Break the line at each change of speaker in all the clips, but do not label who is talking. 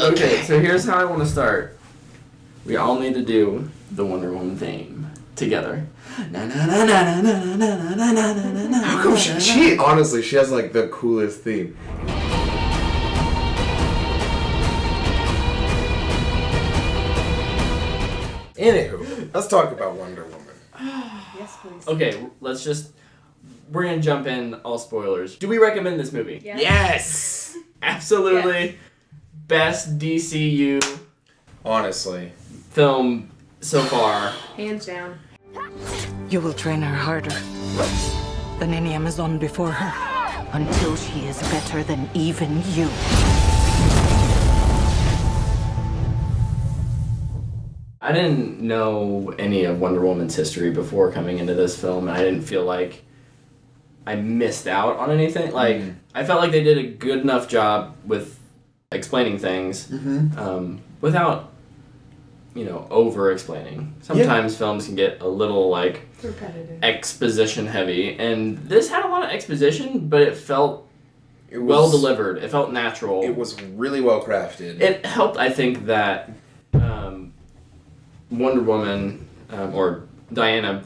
Okay, so here's how I want to start. We all need to do the Wonder Woman theme together.
How come she honestly, she has like the coolest theme. Anywho, let's talk about Wonder Woman.
Yes, please.
Okay, we're gonna jump in, all spoilers. Do we recommend this movie?
Yes!
Absolutely.
Yes.
Best DCU
Honestly.
film so far.
Hands down.
You will train her harder than any Amazon before her, until she is better than even you.
I didn't know any of Wonder Woman's history before coming into this film, and I didn't feel like I missed out on anything. Like, I felt like they did a good enough job with explaining things without, over-explaining. Sometimes films can get a little, like,
repetitive,
exposition heavy, and this had a lot of exposition, but it felt well delivered. It felt natural.
It was really well crafted.
It helped, I think, that Wonder Woman, or Diana,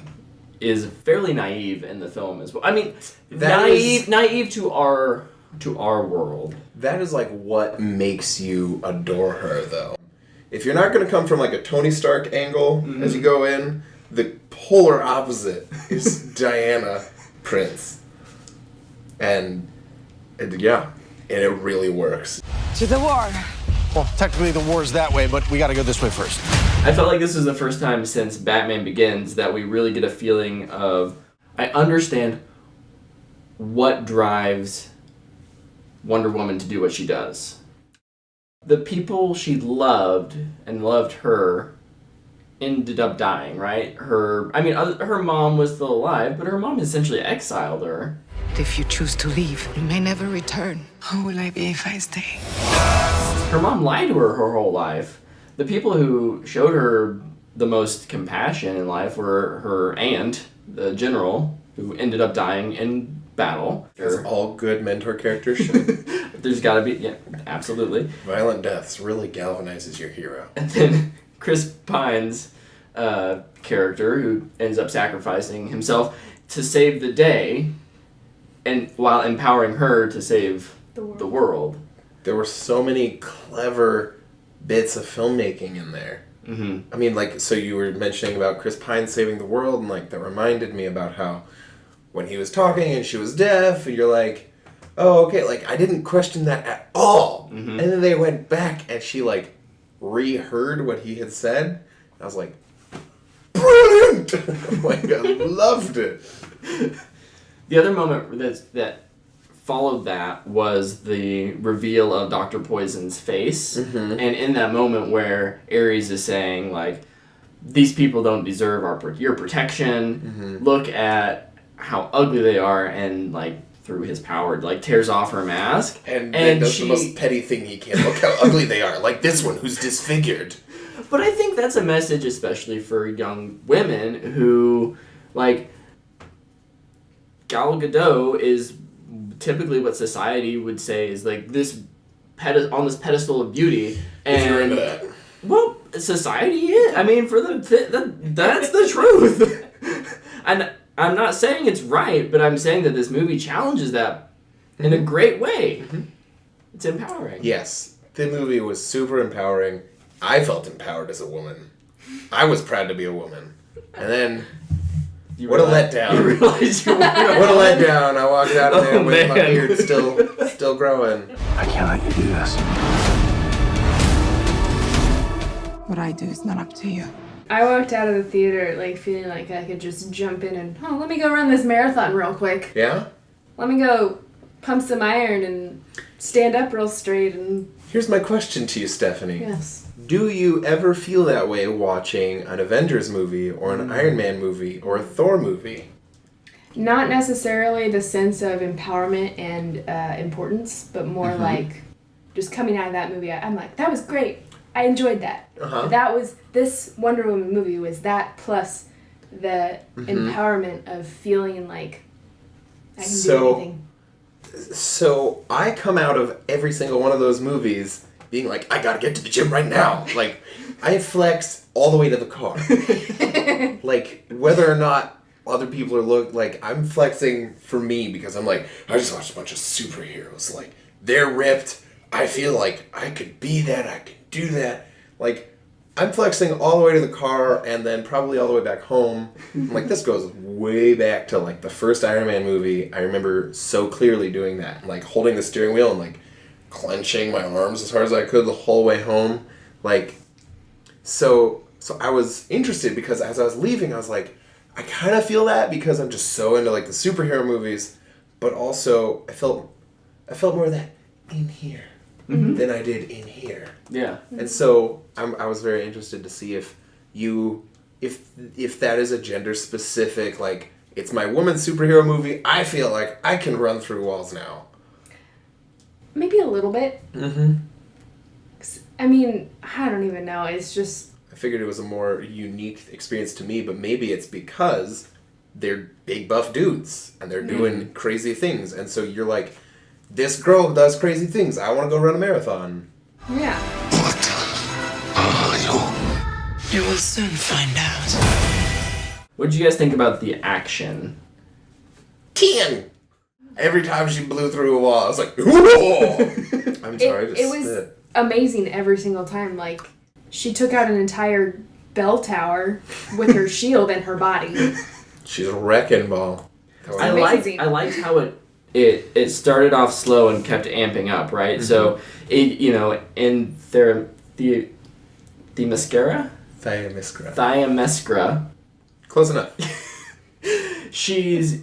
is fairly naive in the film as well. I mean, naive to our world.
That is like what makes you adore her, though. If you're not going to come from like a Tony Stark angle as you go in, the polar opposite is Diana Prince. And it really works.
To the war.
Well, technically the war's that way, but we gotta go this way first.
I felt like this was the first time since Batman Begins that we really get a feeling of, I understand what drives Wonder Woman to do what she does. The people she loved and loved her ended up dying, right? Her mom was still alive, but her mom essentially exiled her.
If you choose to leave, you may never return. Who will I be if I stay?
Her mom lied to her whole life. The people who showed her the most compassion in life were her aunt, the general, who ended up dying in battle.
As all good mentor characters should.
There's gotta be, yeah, absolutely.
Violent deaths really galvanizes your hero.
And then Chris Pine's character, who ends up sacrificing himself to save the day, and while empowering her to save the world.
There were so many clever bits of filmmaking in there.
Mm-hmm.
I mean, like, so you were mentioning about Chris Pine saving the world, and like that reminded me about how when he was talking and she was deaf, and you're like, oh, okay, like I didn't question that at all.
Mm-hmm.
And then they went back and she like reheard what he had said. I was like, brilliant! Like, I loved it.
The other moment that followed that was the reveal of Dr. Poison's face.
Mm-hmm.
And in that moment where Ares is saying, like, these people don't deserve your protection, look at how ugly they are, and, like, through his power, like, tears off her mask.
And that's the most petty thing he can. Look how ugly they are. Like this one, who's disfigured.
But I think that's a message especially for young women who, like, Gal Gadot is typically what society would say is like this on this pedestal of beauty, and
if you're into that.
Well, society is. I mean, that's the truth. And I'm not saying it's right, but I'm saying that this movie challenges that in a great way. Mm-hmm. It's empowering.
Yes, the movie was super empowering. I felt empowered as a woman. I was proud to be a woman, and then. What a letdown.
You realize you were
What a letdown. I walked out of there with my beard still growing.
I can't let you do this.
What I do is not up to you.
I walked out of the theater like feeling like I could just jump in and let me go run this marathon real quick.
Yeah?
Let me go pump some iron and stand up real straight and...
Here's my question to you, Stephanie.
Yes.
Do you ever feel that way watching an Avengers movie or an Iron Man movie or a Thor movie?
Not necessarily the sense of empowerment and importance, but more like just coming out of that movie, I'm like, that was great. I enjoyed that.
Uh-huh.
This Wonder Woman movie was that plus the empowerment of feeling like I can do anything.
So I come out of every single one of those movies being like, I gotta get to the gym right now. Like, I flex all the way to the car. Like, whether or not other people are like, I'm flexing for me because I'm like, I just watched a bunch of superheroes. Like, they're ripped. I feel like I could be that. I could do that. Like, I'm flexing all the way to the car and then probably all the way back home. I'm like, this goes way back to, like, the first Iron Man movie. I remember so clearly doing that. Like, holding the steering wheel and, like, clenching my arms as hard as I could the whole way home. Like, so I was interested because as I was leaving, I was like, I kind of feel that because I'm just so into, like, the superhero movies. But also, I felt more of that in here than I did in here.
Yeah.
And so I was very interested to see if that is a gender specific, like, it's my woman superhero movie. I feel like I can run through walls now.
Maybe a little bit. Mm-hmm. I mean, I don't even know. It's just...
I figured it was a more unique experience to me, but maybe it's because they're big buff dudes and they're doing crazy things. And so you're like, this girl does crazy things. I want to go run a marathon.
Yeah.
You will soon find out.
What did you guys think about the action?
10! Every time she blew through a wall, I was like, whoa! I'm sorry,
It was amazing every single time. Like, she took out an entire bell tower with her shield and her body.
She's a wrecking ball.
I liked how it started off slow and kept amping up, right? Mm-hmm. So in the mascara? Thiamescra.
Close enough.
She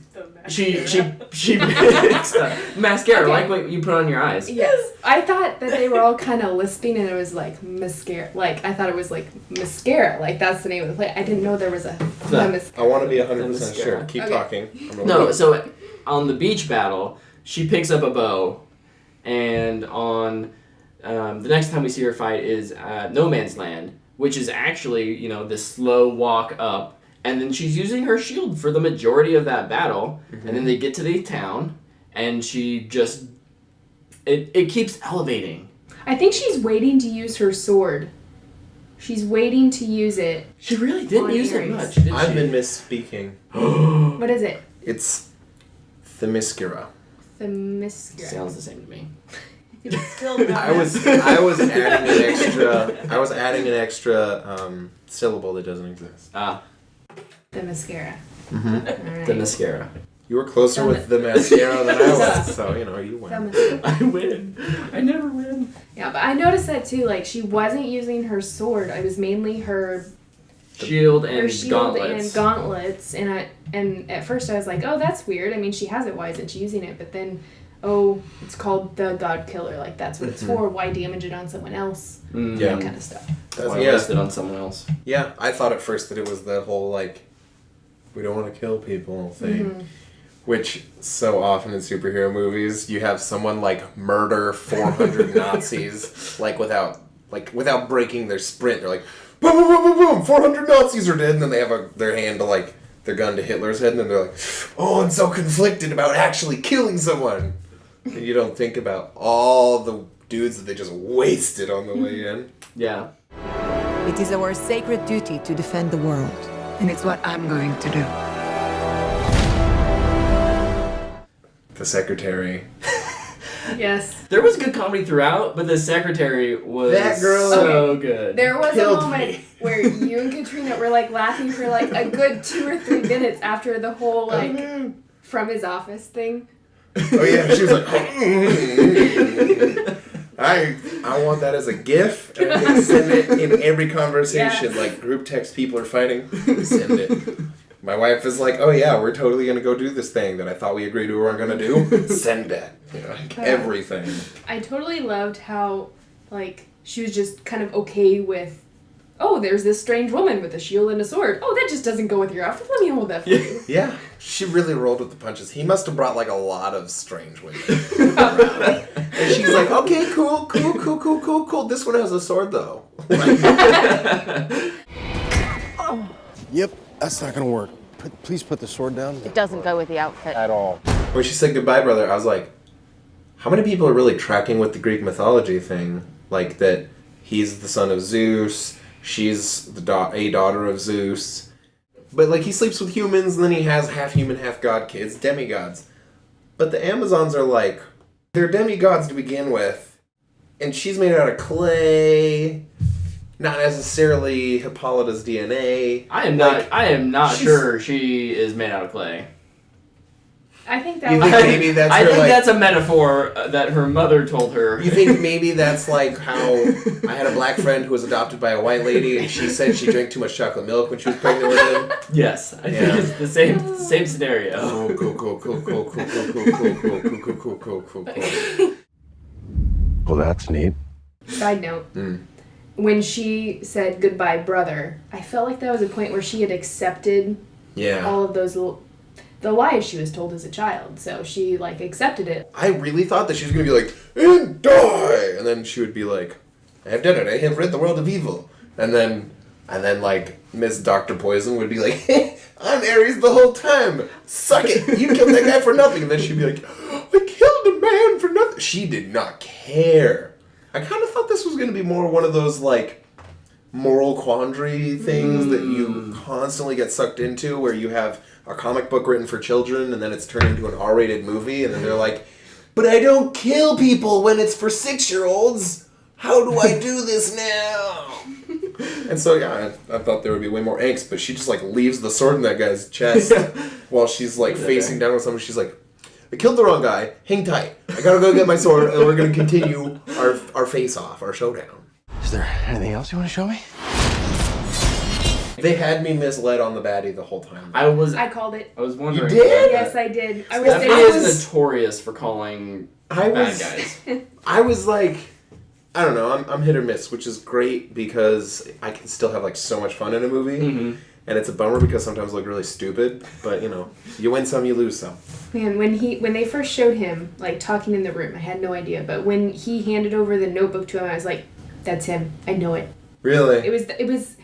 mixed mascara, like what you put on your eyes.
Yes. I thought that they were all kind of lisping and it was like mascara. Like, I thought it was like mascara. Like, that's the name of the play. I didn't know there was a mascara.
I want to be 100% sure. Keep talking.
No, so on the beach battle, she picks up a bow, and on the next time we see her fight is No Man's Land, which is actually, this slow walk up. And then she's using her shield for the majority of that battle. Mm-hmm. And then they get to the town, and she just... It keeps elevating.
I think she's waiting to use her sword. She's waiting to use it.
She really didn't use it much, did she?
I've been misspeaking.
What is it?
It's Themyscira.
Themyscira.
Sounds the same to me.
Still not.
I was adding an extra syllable that doesn't exist.
The mascara.
Mm-hmm.
Right.
The mascara.
You were closer with the mascara than I was, so you win.
I win. I never win.
Yeah, but I noticed that too. Like, she wasn't using her sword. It was mainly her
shield and
gauntlets. And at first I was like, oh, that's weird. I mean, she has it. Why isn't she using it? But then, it's called the God Killer. Like, that's what it's for. Why damage it on someone else?
Yeah,
that kind of stuff.
Why waste it on someone else?
Yeah, I thought at first that it was the whole, like, we don't want to kill people thing. Mm-hmm. Which, so often in superhero movies, you have someone, like, murder 400 Nazis, like, without breaking their sprint. They're like, boom, boom, boom, boom, boom, 400 Nazis are dead, and then they have their hand to, like, their gun to Hitler's head, and then they're like, oh, I'm so conflicted about actually killing someone. And you don't think about all the dudes that they just wasted on the way in.
Yeah.
It is our sacred duty to defend the world, and it's what I'm going to do.
The secretary.
Yes.
There was good comedy throughout, but the secretary was so good.
There was a moment where you and Katrina were, like, laughing for, like, a good 2 or 3 minutes after the whole, like, from his office thing.
Oh yeah, she was like, I want that as a GIF, and then send it in every conversation. Yes. Like, group text, people are fighting, send it. My wife is like, oh yeah, we're totally gonna go do this thing that I thought we agreed we weren't gonna do. Send that. Like, everything.
I totally loved how, like, she was just kind of okay with, there's this strange woman with a shield and a sword. Oh, that just doesn't go with your outfit. Let me hold that for you.
Yeah, she really rolled with the punches. He must have brought, like, a lot of strange women. And she's like, okay, cool. This one has a sword, though.
Yep, that's not gonna work. Please put the sword down.
It doesn't go with the outfit.
At all.
When she said goodbye, brother, I was like, how many people are really tracking with the Greek mythology thing? like that he's the son of Zeus, she's a daughter of Zeus. But, like, he sleeps with humans, and then he has half-human, half-god kids, demigods. But the Amazons are, like, they're demigods to begin with, and she's made out of clay, not necessarily Hippolyta's DNA.
I am not sure she is made out of clay.
I think that
You
was...
think maybe that's
I
her,
think
like...
that's a metaphor that her mother told her.
You think maybe that's like how I had a black friend who was adopted by a white lady, and she said she drank too much chocolate milk when she was pregnant with him?
Yes, I think it's the same scenario.
Oh, cool.
Well, that's neat.
Side note. When she said goodbye, brother, I felt like that was a point where she had accepted all of those the lies she was told as a child. So she, like, accepted it.
I really thought that she was going to be like, and die! And then she would be like, I have done it, I have rid the world of evil. And then like, Miss Dr. Poison would be like, I'm Ares the whole time! Suck it! You killed that guy for nothing! And then she'd be like, I killed a man for nothing! She did not care. I kind of thought this was going to be more one of those, like, moral quandary things that you constantly get sucked into, where you have a comic book written for children and then it's turned into an R-rated movie, and then they're like, but I don't kill people when it's for 6-year-olds! How do I do this now? And so, yeah, I thought there would be way more angst, but she just, like, leaves the sword in that guy's chest while she's, like, facing down with someone. She's like, I killed the wrong guy. Hang tight. I gotta go get my sword, and we're gonna continue our face-off, our showdown.
Is there anything else you want to show me?
They had me misled on the baddie the whole time.
I called it.
I was wondering.
You did?
Yes, I did.
Stephanie is notorious for calling bad guys.
I was like, I don't know, I'm hit or miss, which is great because I can still have, like, so much fun in a movie. And it's a bummer because sometimes I look really stupid, but, you know, you win some, you lose some.
Man, when they first showed him, like, talking in the room, I had no idea. But when he handed over the notebook to him, I was like, that's him. I know it.
Really?
It was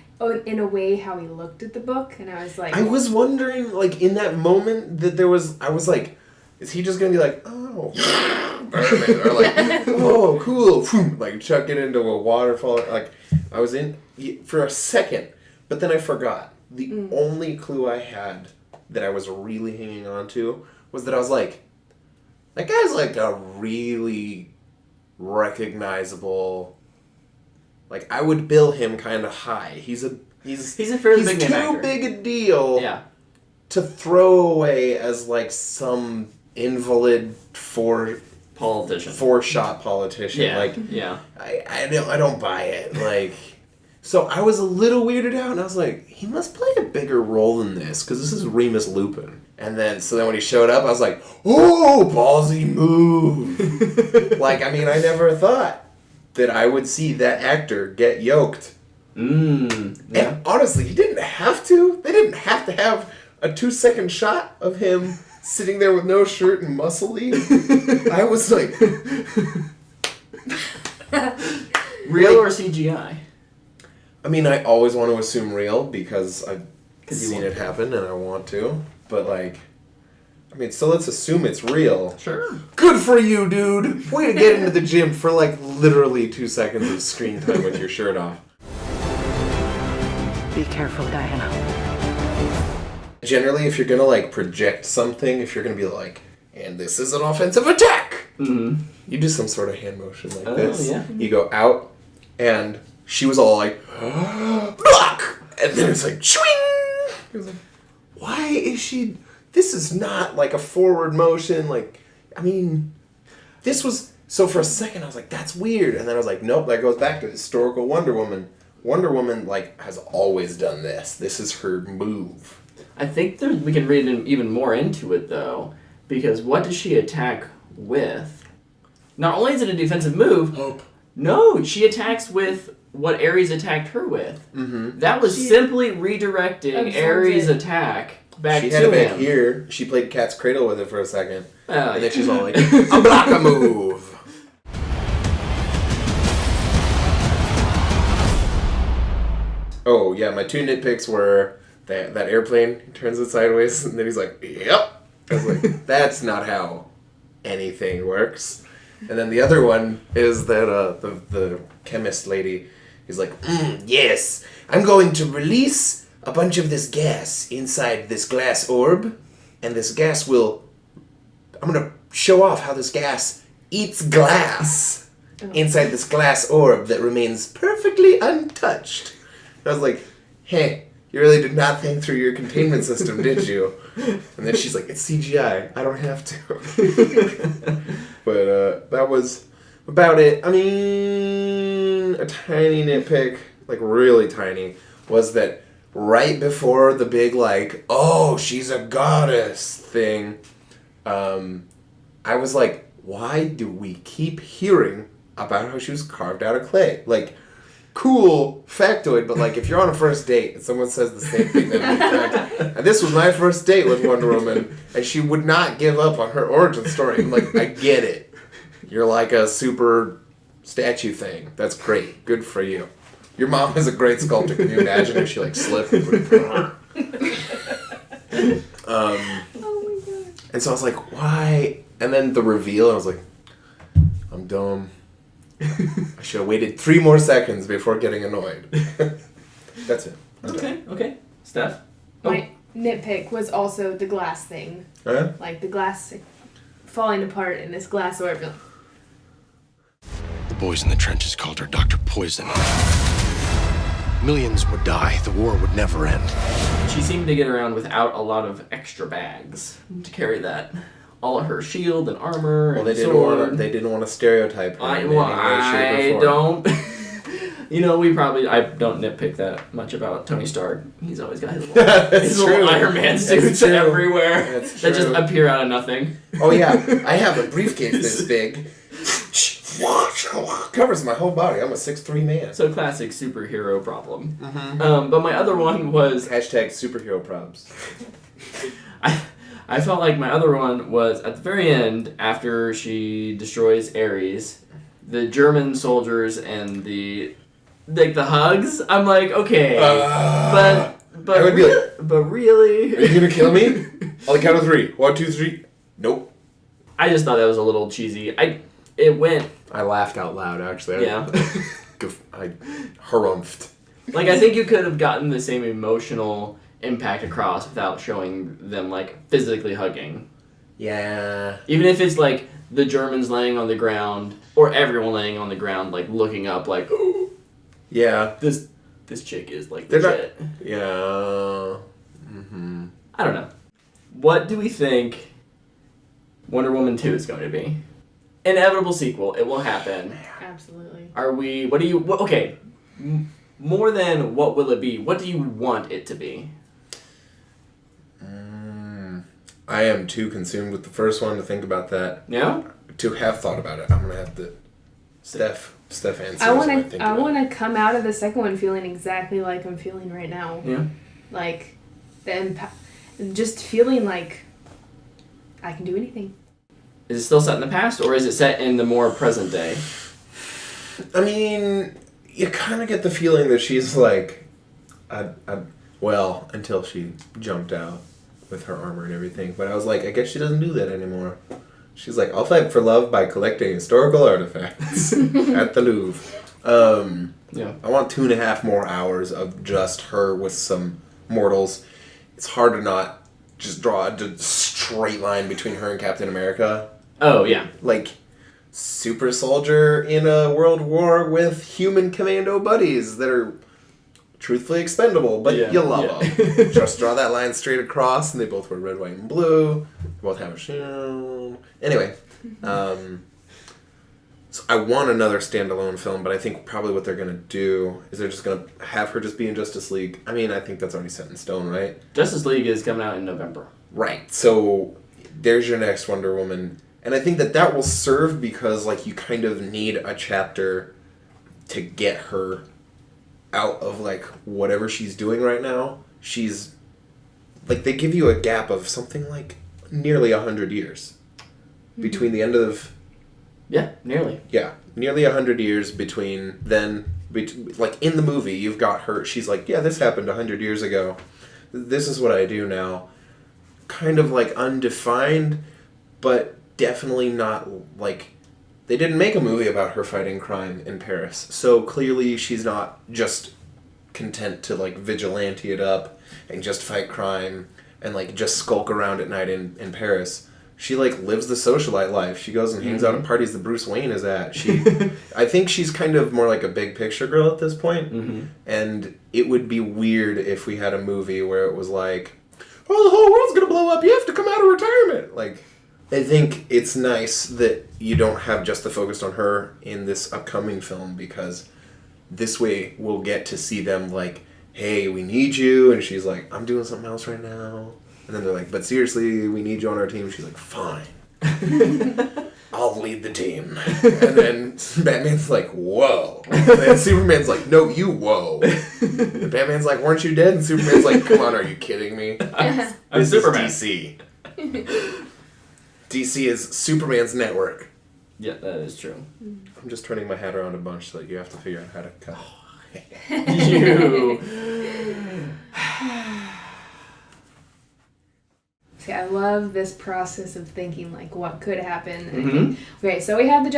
in a way how he looked at the book, and I was like...
I was wondering, like, in that moment that I was like, is he just gonna be like, oh, Birdman, or like, oh, cool, like, chuck it into a waterfall, like, I was in, for a second, but then I forgot. The only clue I had that I was really hanging on to was that I was like, that guy's like a really recognizable, like, I would bill him kind of high. He's a
fairly big name actor.
Too big a deal to throw away as, like, some invalid four-shot politician.
Yeah.
Like,
yeah.
I don't buy it. Like, so I was a little weirded out, and I was like, he must play a bigger role than this, because this is Remus Lupin. And then, so then when he showed up, I was like, oh, ballsy move. Like, I mean, I never thought that I would see that actor get yoked.
Yeah.
And honestly, he didn't have to. They didn't have to have a 2-second shot of him sitting there with no shirt and muscly. I was like...
Real or CGI?
I mean, I always want to assume real because I've seen it happen and I want to. But, like... I mean, so let's assume it's real.
Sure.
Good for you, dude! Way to get into the gym for, like, literally 2 seconds of screen time with your shirt off.
Be careful, Diana.
Generally, if you're gonna, like, project something, if you're gonna be like, and this is an offensive attack!
Mm-hmm.
You do some sort of hand motion like this.
Yeah.
You go out, and she was all like, block! And then it's like, swing! It was like, why is she... This is not, like, a forward motion, like, I mean, this was... So for a second, I was like, that's weird. And then I was like, nope, that goes back to historical Wonder Woman. Wonder Woman, like, has always done this. This is her move.
I think we can read even more into it, though, because what does she attack with? Not only is it a defensive move...
Hope.
No, she attacks with what Ares attacked her with.
Mm-hmm.
That was simply redirecting Ares' attack back to him.
She had it back here. She played Cat's Cradle with it for a second. And then she's all like,
a
block a move! Oh, yeah, my 2 nitpicks were that airplane turns it sideways, and then he's like, yep. I was like, that's not how anything works. And then the other one is that the chemist lady is like, yes, I'm going to release a bunch of this gas inside this glass orb, and this gas I'm going to show off how this gas eats glass inside this glass orb that remains perfectly untouched. I was like, hey, you really did not think through your containment system, did you? And then she's like, it's CGI. I don't have to. But that was about it. I mean, a tiny nitpick, like really tiny, was that right before the big, like, oh, she's a goddess thing, I was like, why do we keep hearing about how she was carved out of clay? Like, cool factoid, but like if you're on a first date and someone says the same thing that and this was my first date with Wonder Woman and she would not give up on her origin story. I'm like, I get it. You're like a super statue thing. That's great. Good for you. Your mom is a great sculptor. Can you imagine if she like slipped?
Oh my god.
And so I was like, why? And then the reveal, I was like, I'm dumb. I should have waited 3 more seconds before getting annoyed. That's it.
Okay. Steph?
My nitpick was also the glass thing.
Huh?
Like the glass falling apart in this glass orb.
The boys in the trenches called her Dr. Poison. Millions would die. The war would never end.
She seemed to get around without a lot of extra bags to carry that. All of her shield and armor
Well,
and
they didn't want to stereotype her.
I
in any way, shape, or form.
don't. I don't nitpick that much about Tony Stark. He's always got his
That's
little
true.
Iron Man suits
true.
everywhere
That's
that just
true.
appear out of nothing.
Oh yeah, I have a briefcase this big. Covers my whole body. I'm a 6'3" man.
So classic superhero problem. But my other one was
Hashtag superhero probs.
I felt like my other one was at the very end after she destroys Ares, the German soldiers and the hugs. I'm like, okay, but
I would be like,
but really,
are you gonna kill me? On the count of 3. 1, 2, 3. Nope.
I just thought that was a little cheesy. It went.
I laughed out loud actually.
Yeah.
I harumphed.
Like, I think you could have gotten the same emotional impact across without showing them, like, physically hugging.
Yeah.
Even if it's, like, the Germans laying on the ground, or everyone laying on the ground, like, looking up, like, ooh,
Yeah.
this chick is, like,
They're
legit.
Yeah. Mm-hmm.
I don't know. What do we think Wonder Woman 2 is going to be? Inevitable sequel. It will happen.
Absolutely.
Okay. More than what will it be, what do you want it to be?
I am too consumed with the first one to think about that.
Yeah?
To have thought about it. I'm going to have to... Steph answers.
I want to come out of the second one feeling exactly like I'm feeling right now.
Yeah.
Like, just feeling like I can do anything.
Is it still set in the past, or is it set in the more present day?
I mean, you kind of get the feeling that she's like... well, until she jumped out with her armor and everything. But I was like, I guess she doesn't do that anymore. She's like, I'll fight for love by collecting historical artifacts at the Louvre.
Yeah.
I want 2.5 more hours of just her with some mortals. It's hard to not just draw a straight line between her and Captain America.
Oh, yeah.
Like, super soldier in a world war with human commando buddies that are truthfully expendable, but you love them. Just draw that line straight across, and they both wear red, white, and blue. They both have a shield. Anyway, so I want another standalone film, but I think probably what they're going to do is they're just going to have her just be in Justice League. I mean, I think that's already set in stone, right?
Justice League is coming out in November.
Right. So there's your next Wonder Woman. And I think that will serve because, like, you kind of need a chapter to get her out of, like, whatever she's doing right now. She's, like, they give you a gap of something like nearly 100 years between the end of...
Yeah, nearly.
Yeah, nearly 100 years between then... like, in the movie, you've got her... She's like, yeah, this happened 100 years ago. This is what I do now. Kind of, like, undefined, but... definitely not, like, they didn't make a movie about her fighting crime in Paris. So clearly she's not just content to like vigilante it up and just fight crime and like just skulk around at night in Paris. She like lives the socialite life. She goes and hangs out at parties that Bruce Wayne is at. I think she's kind of more like a big picture girl at this point. And it would be weird if we had a movie where it was like, oh, the whole world's gonna blow up. You have to come out of retirement. Like, I think it's nice that you don't have just the focus on her in this upcoming film, because this way we'll get to see them like, hey, we need you. And she's like, I'm doing something else right now. And then they're like, but seriously, we need you on our team. She's like, fine. I'll lead the team. And then Batman's like, whoa. And then Superman's like, no, you whoa. And Batman's like, weren't you dead? And Superman's like, come on, are you kidding me?
I'm Superman.
Is DC. DC is Superman's network.
Yeah, that is true.
I'm just turning my hat around a bunch so that you have to figure out how to cut.
You.
See, I love this process of thinking, like, what could happen. Okay, so we have the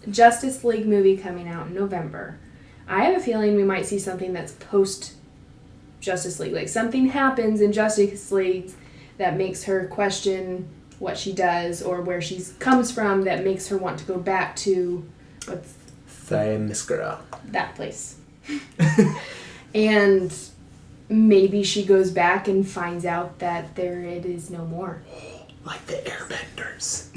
Justice League movie coming out in November. I have a feeling we might see something that's post-Justice League. Like, something happens in Justice League that makes her question what she does or where she comes from, that makes her want to go back to
Themyscira.
That place. And maybe she goes back and finds out that there it is no more.
Like the Airbenders.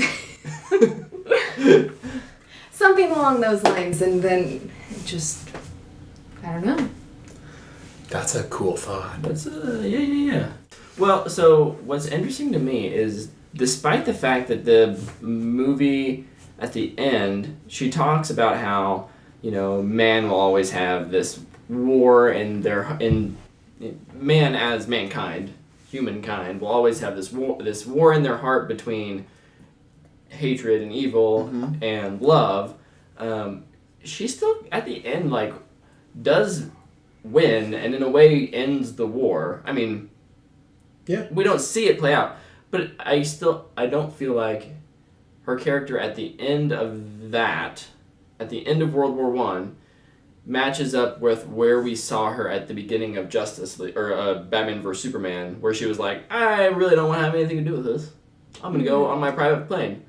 Something along those lines, and then just, I don't know.
That's a cool thought.
That's yeah. Well, so what's interesting to me is, despite the fact that the movie at the end, she talks about how, you know, man will always have this war in man as mankind, humankind will always have this war in their heart between hatred and evil and love. She still at the end like does win, and in a way ends the war. I mean, yeah, we don't see it play out, but I don't feel like her character at the end of World War I matches up with where we saw her at the beginning of Justice League, or Batman vs Superman, where she was like, I really don't want to have anything to do with this. I'm gonna go on my private plane.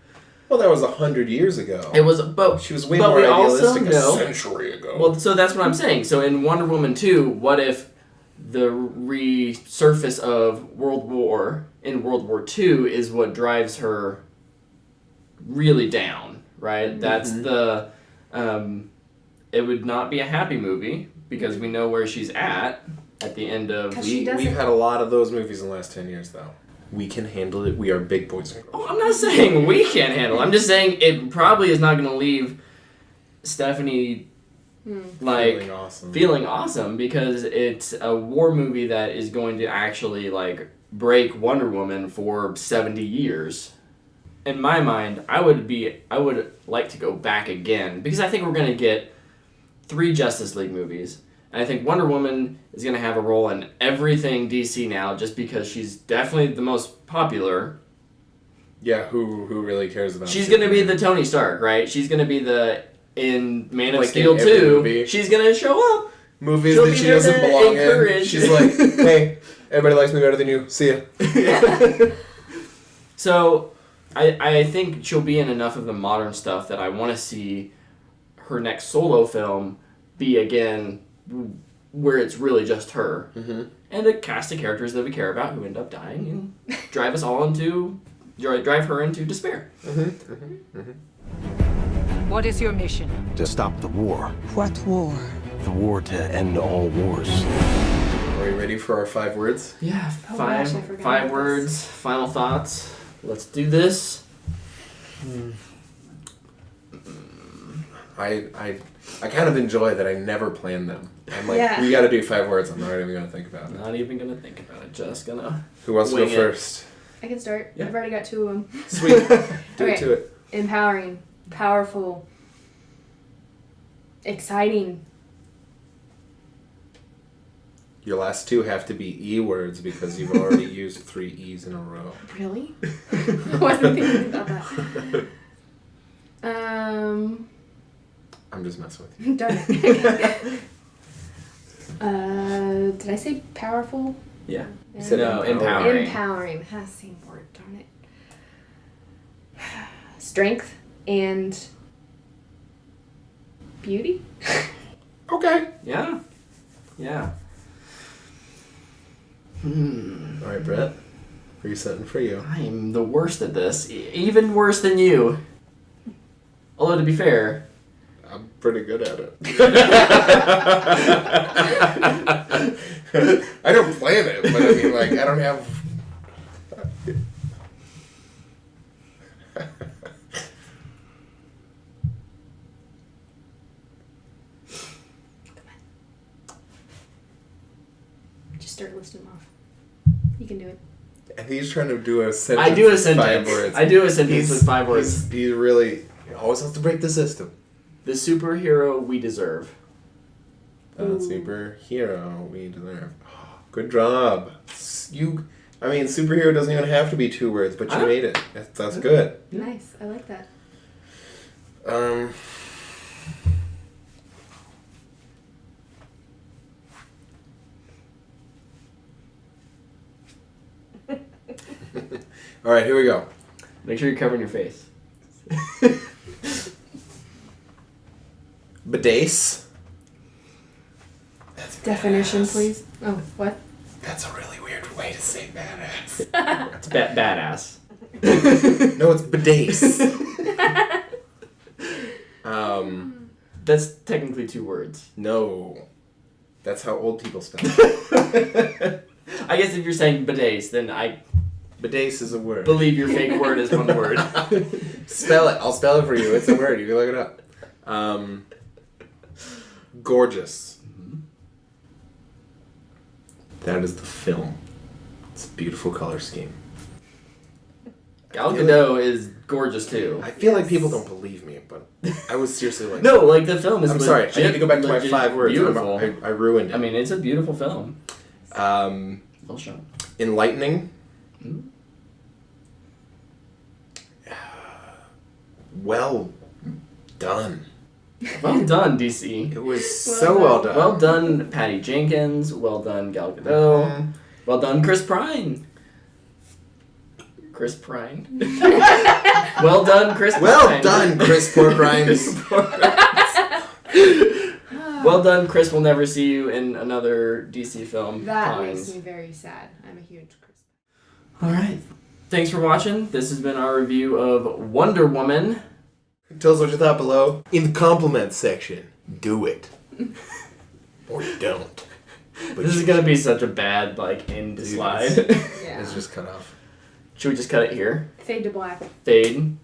Well, that was 100 years ago.
It was, but
she was way more idealistic a century ago.
Well, so that's what I'm saying. So in Wonder Woman 2, what if the resurface of World War in World War II is what drives her really down, right? That's the... it would not be a happy movie, because we know where she's at the end of...
We've had a lot of those movies in the last 10 years, though. We can handle it. We are big boys and girls.
Oh, I'm not saying we can't handle it. I'm just saying it probably is not going to leave Stephanie feeling awesome, because it's a war movie that is going to actually like break Wonder Woman for 70 years. In my mind, I would like to go back again, because I think we're going to get 3 Justice League movies. And I think Wonder Woman is going to have a role in everything DC now, just because she's definitely the most popular.
Yeah, who really cares about
She's going to be the Tony Stark, right? She's going to be in Man of Steel 2, she's going to show up.
Movies that she doesn't belong in. She's like, hey, everybody likes me better than you. See ya.
Yeah. So, I think she'll be in enough of the modern stuff that I want to see her next solo film be, again, where it's really just her, and a cast of characters that we care about who end up dying and drive her into despair.
What is your mission?
To stop the war.
What war?
The war to end all wars.
Are we ready for our 5 words?
Yeah,
Oh gosh, I forgot
five
about
words,
this.
final thoughts. Let's do this.
I kind of enjoy that I never plan them. I'm like, we got to do 5 words. I'm not even going to think about it.
Not even going to think about it. Just going to...
Who wants to go first?
I can start.
Yeah.
I've already got 2 of them.
Sweet. Do it to it.
Empowering. Powerful. Exciting.
Your last 2 have to be E words, because you've already used 3 E's in a row.
Really? I wasn't thinking about that. I'm
just messing with you.
Darn it. Did I say powerful?
Yeah.
You said
No, empowering.
Empowering. Same word, darn it. Strength and beauty?
Okay.
Yeah. Yeah.
All right, Brett. Resetting for you.
I am the worst at this. Even worse than you. Although, to be fair...
I'm pretty good at it. I don't plan it, but I mean, like, I don't have...
Just start listing them off. You can do it.
And he's trying to do a sentence.
I do a
with
sentence.
5 words.
I do a sentence with 5 words.
He really always has to break the system.
The superhero we deserve.
Superhero we deserve. Good job. Superhero doesn't even have to be 2 words, but you made it. That's good.
Nice. I like that.
All right, here we go.
Make sure you're covering your face.
Badass.
Definition, please. Oh, what?
That's a really weird way to say badass.
It's badass.
No, it's badass.
That's technically 2 words.
No. That's how old people spell it.
I guess if you're saying badass, then I
Badass is a word.
believe your fake word is 1 word.
Spell it. I'll spell it for you. It's a word. You can look it up. Gorgeous.
Mm-hmm.
That is the film. It's a beautiful color scheme.
Gal Gadot is gorgeous too.
I feel like people don't believe me, but I was seriously like...
No, like the film is
I'm sorry. I need to go back to my
legit
5 words.
Beautiful.
I ruined it.
I mean, it's a beautiful film. Well shown.
Enlightening.
Mm-hmm.
Well done.
Well done, DC.
It was well done.
Well done, Patty Jenkins. Well done, Gal Gadot.
Mhm.
Well done, Chris Pine. Chris Pine. Well done, Chris Pine.
Well done, Chris Porkrines.
Well done, Chris. We'll never see you in another DC film.
That
Pines.
makes me very sad. I'm a huge Chris.
All right. Thanks for watching. This has been our review of Wonder Woman.
Tell us what you thought below in the comments section. Do it. Or don't. But
This is going to be such a bad, end slide.
Yeah.
It's just cut off.
Should we just cut it here?
Fade to black.
Fade.